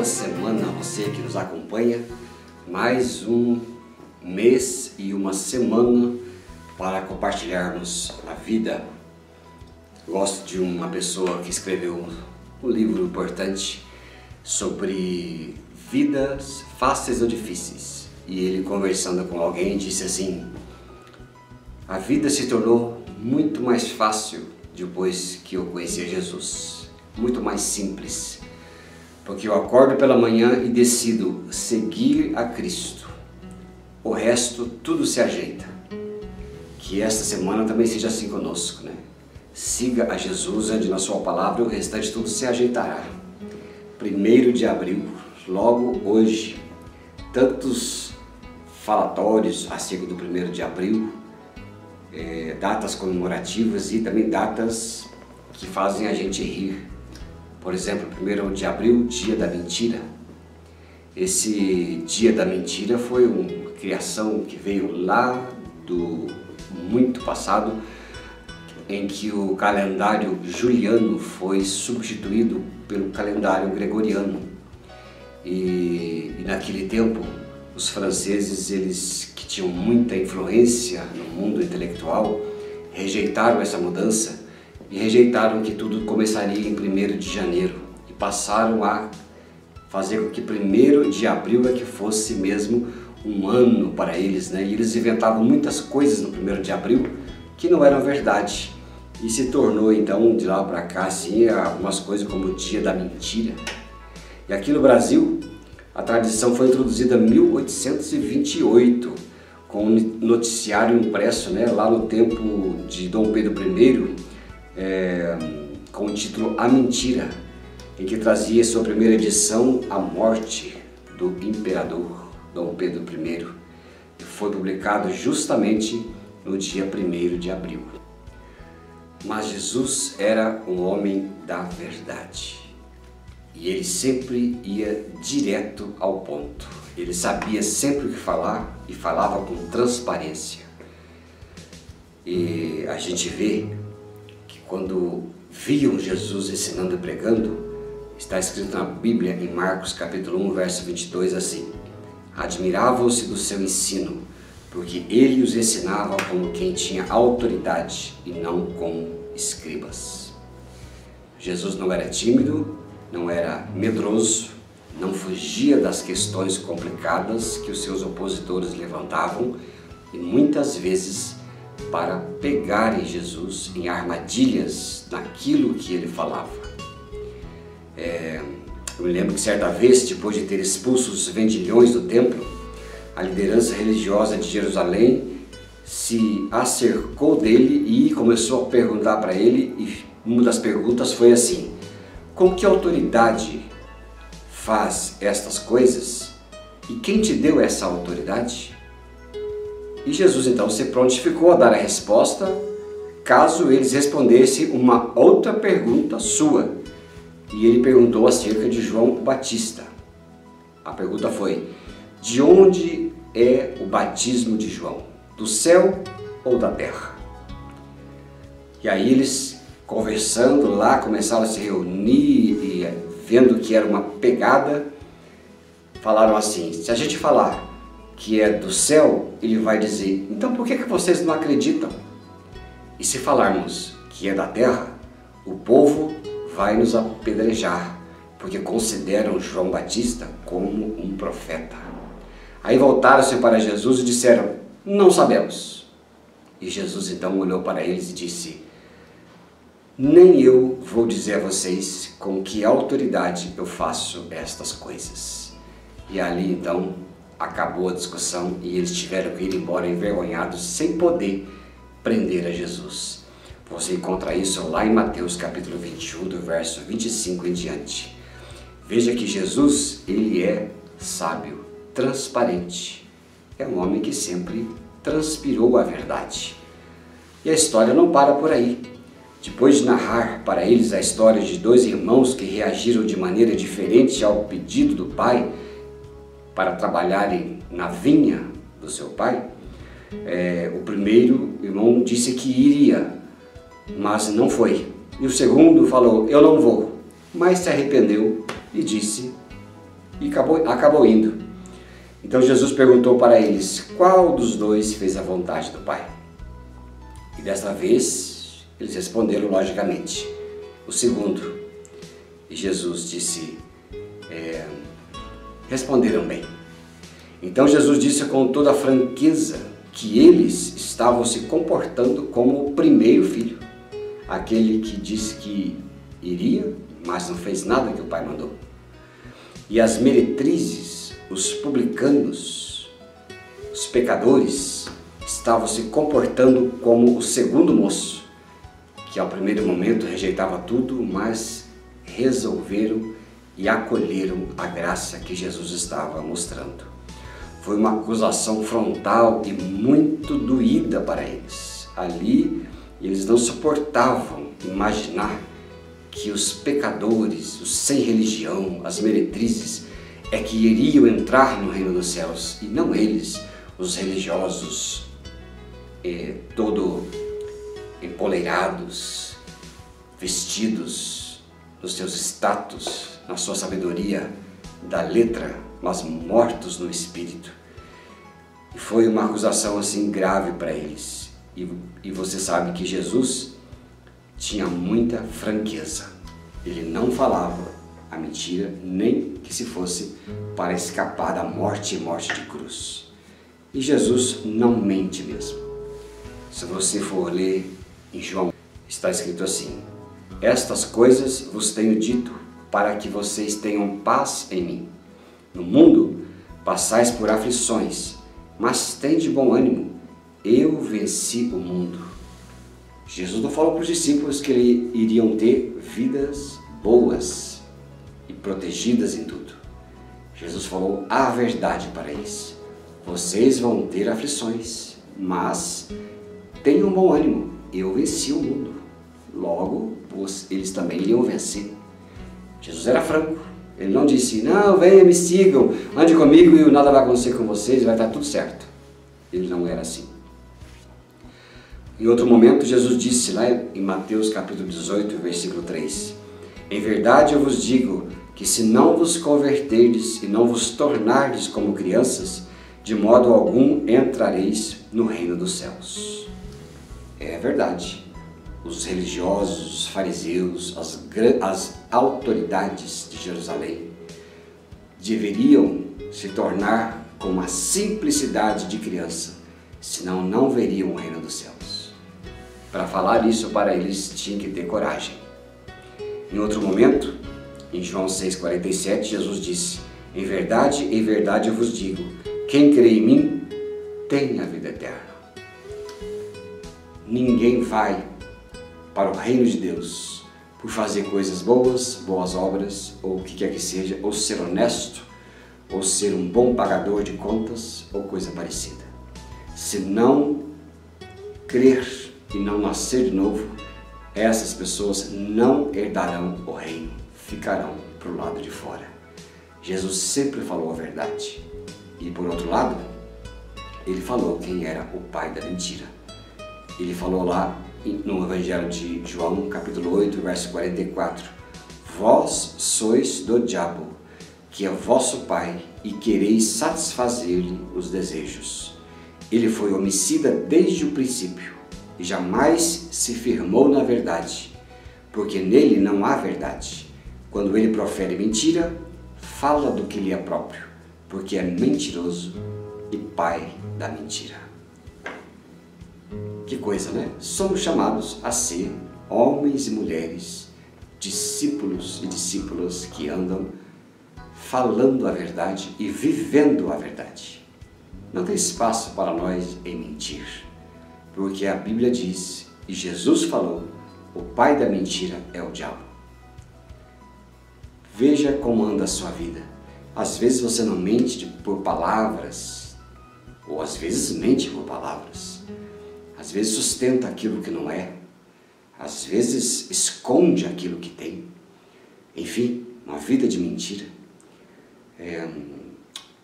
boa semana a você que nos acompanha. Mais um mês e uma semana para compartilharmos a vida. Gosto de uma pessoa que escreveu um livro importante sobre vidas fáceis ou difíceis. E ele, conversando com alguém, disse assim: a vida se tornou muito mais fácil depois que eu conheci Jesus. Muito mais simples. Porque eu acordo pela manhã e decido seguir a Cristo. O resto tudo se ajeita. Que esta semana também seja assim conosco, né? Siga a Jesus, ande na sua palavra e o restante tudo se ajeitará. 1º de abril, logo hoje, tantos falatórios acerca do 1º de abril, datas comemorativas e também datas que fazem a gente rir. Por exemplo, 1º de abril, dia da mentira. Esse dia da mentira foi uma criação que veio lá do muito passado, em que o calendário juliano foi substituído pelo calendário gregoriano. E naquele tempo, os franceses, eles que tinham muita influência no mundo intelectual, rejeitaram essa mudança e rejeitaram que tudo começaria em 1º de janeiro e passaram a fazer com que 1º de abril é que fosse mesmo um ano para eles, né? E eles inventavam muitas coisas no 1º de abril que não eram verdade. E se tornou então, de lá para cá, assim, algumas coisas como o dia da mentira. E aqui no Brasil, a tradição foi introduzida em 1828, com um noticiário impresso, né, lá no tempo de Dom Pedro I, com o título A Mentira, em que trazia sua primeira edição a morte do imperador Dom Pedro I, e foi publicado justamente no dia 1º de abril. Mas Jesus era um homem da verdade. E ele sempre ia direto ao ponto. Ele sabia sempre o que falar e falava com transparência. E a gente vê que quando viam Jesus ensinando e pregando, está escrito na Bíblia, em Marcos capítulo 1, verso 22, assim: admiravam-se do seu ensino, porque ele os ensinava como quem tinha autoridade e não como escribas. Jesus não era tímido, não era medroso, não fugia das questões complicadas que os seus opositores levantavam, e muitas vezes para pegarem Jesus em armadilhas naquilo que ele falava. Eu me lembro que certa vez, depois de ter expulso os vendilhões do templo, a liderança religiosa de Jerusalém se acercou dele e começou a perguntar para ele, e uma das perguntas foi assim: com que autoridade faz estas coisas? E quem te deu essa autoridade? E Jesus então se prontificou a dar a resposta caso eles respondessem uma outra pergunta sua. E ele perguntou acerca de João Batista. A pergunta foi: de onde é o batismo de João? Do céu ou da terra? E aí eles, conversando lá, começaram a se reunir e vendo que era uma pegada, falaram assim: se a gente falar que é do céu, ele vai dizer, então por que vocês não acreditam? E se falarmos que é da terra, o povo vai nos apedrejar, porque consideram João Batista como um profeta. Aí voltaram-se para Jesus e disseram: não sabemos. E Jesus então olhou para eles e disse: nem eu vou dizer a vocês com que autoridade eu faço estas coisas. E ali então acabou a discussão e eles tiveram que ir embora envergonhados, sem poder prender a Jesus. Você encontra isso lá em Mateus capítulo 21, do verso 25 em diante. Veja que Jesus, ele é sábio, transparente. É um homem que sempre transpirou a verdade. E a história não para por aí. Depois de narrar para eles a história de 2 irmãos que reagiram de maneira diferente ao pedido do pai para trabalharem na vinha do seu pai, o primeiro irmão disse que iria, mas não foi. E o segundo falou: eu não vou, mas se arrependeu e disse: e acabou indo. Então Jesus perguntou para eles, qual dos dois fez a vontade do Pai? E desta vez eles responderam logicamente, o segundo. E Jesus disse, responderam bem. Então Jesus disse com toda a franqueza que eles estavam se comportando como o primeiro filho, aquele que disse que iria, mas não fez nada que o Pai mandou. E as meretrizes, os publicanos, os pecadores, estavam se comportando como o segundo moço, que ao primeiro momento rejeitava tudo, mas resolveram e acolheram a graça que Jesus estava mostrando. Foi uma acusação frontal e muito doída para eles. Ali, eles não suportavam imaginar que os pecadores, os sem religião, as meretrizes, é que iriam entrar no reino dos céus, e não eles, os religiosos, todo empoleirados, vestidos nos seus status, na sua sabedoria da letra, mas mortos no espírito. E foi uma acusação assim grave para eles. E você sabe que Jesus tinha muita franqueza. Ele não falava a mentira, nem que se fosse para escapar da morte e morte de cruz. E Jesus não mente mesmo. Se você for ler em João, está escrito assim, estas coisas vos tenho dito para que vocês tenham paz em mim. No mundo passais por aflições, mas tende bom ânimo, eu venci o mundo. Jesus não falou para os discípulos que eles iriam ter vidas boas e protegidas em tudo. Jesus falou a verdade para eles. Vocês vão ter aflições, mas tenham bom ânimo, eu venci o mundo. Logo, eles também iriam vencer. Jesus era franco. Ele não disse, não, venha, me sigam, ande comigo e nada vai acontecer com vocês, vai estar tudo certo. Ele não era assim. Em outro momento, Jesus disse lá em Mateus capítulo 18, versículo 3, em verdade eu vos digo que se não vos converterdes e não vos tornardes como crianças, de modo algum entrareis no reino dos céus. É verdade. Os religiosos, os fariseus, as autoridades de Jerusalém deveriam se tornar com uma simplicidade de criança, senão não veriam o reino dos céus. Para falar isso para eles tinha que ter coragem. Em outro momento, em João 6,47, Jesus disse, em verdade eu vos digo, quem crê em mim tem a vida eterna. Ninguém vai para o reino de Deus por fazer coisas boas, boas obras, ou o que quer que seja, ou ser honesto, ou ser um bom pagador de contas, ou coisa parecida. Se não crer e não nascer de novo, essas pessoas não herdarão o reino, ficarão para o lado de fora. Jesus sempre falou a verdade. E por outro lado, ele falou quem era o pai da mentira. Ele falou lá no Evangelho de João, capítulo 8, verso 44, vós sois do diabo, que é vosso pai, e quereis satisfazer-lhe os desejos. Ele foi homicida desde o princípio, e jamais se firmou na verdade, porque nele não há verdade. Quando ele profere mentira, fala do que lhe é próprio, porque é mentiroso e pai da mentira. Que coisa, né? Somos chamados a ser homens e mulheres, discípulos e discípulas que andam falando a verdade e vivendo a verdade. Não tem espaço para nós em mentir, porque a Bíblia diz, e Jesus falou, o pai da mentira é o diabo. Veja como anda a sua vida. Às vezes você não mente por palavras, ou às vezes mente por palavras. Às vezes sustenta aquilo que não é, às vezes esconde aquilo que tem. Enfim, uma vida de mentira.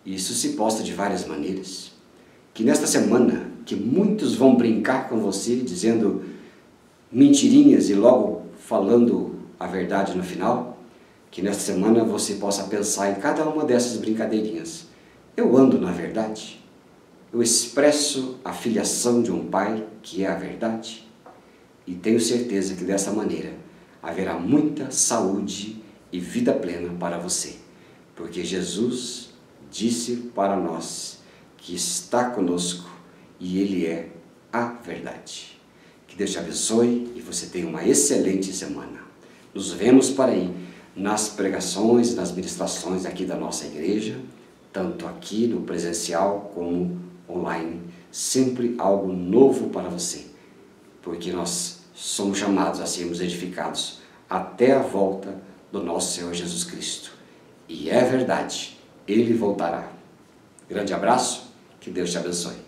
Isso se posta de várias maneiras. Que nesta semana, que muitos vão brincar com você, dizendo mentirinhas e logo falando a verdade no final, Que nesta semana você possa pensar em cada uma dessas brincadeirinhas. Eu ando na verdade? Eu expresso a filiação de um pai que é a verdade? E tenho certeza que dessa maneira haverá muita saúde e vida plena para você. Porque Jesus disse para nós que está conosco e Ele é a verdade. Que Deus te abençoe e você tenha uma excelente semana. Nos vemos por aí nas pregações, nas ministrações aqui da nossa igreja, tanto aqui no presencial como online. Sempre algo novo para você, porque nós somos chamados a sermos edificados até a volta do nosso Senhor Jesus Cristo. E é verdade, Ele voltará. Grande abraço, que Deus te abençoe.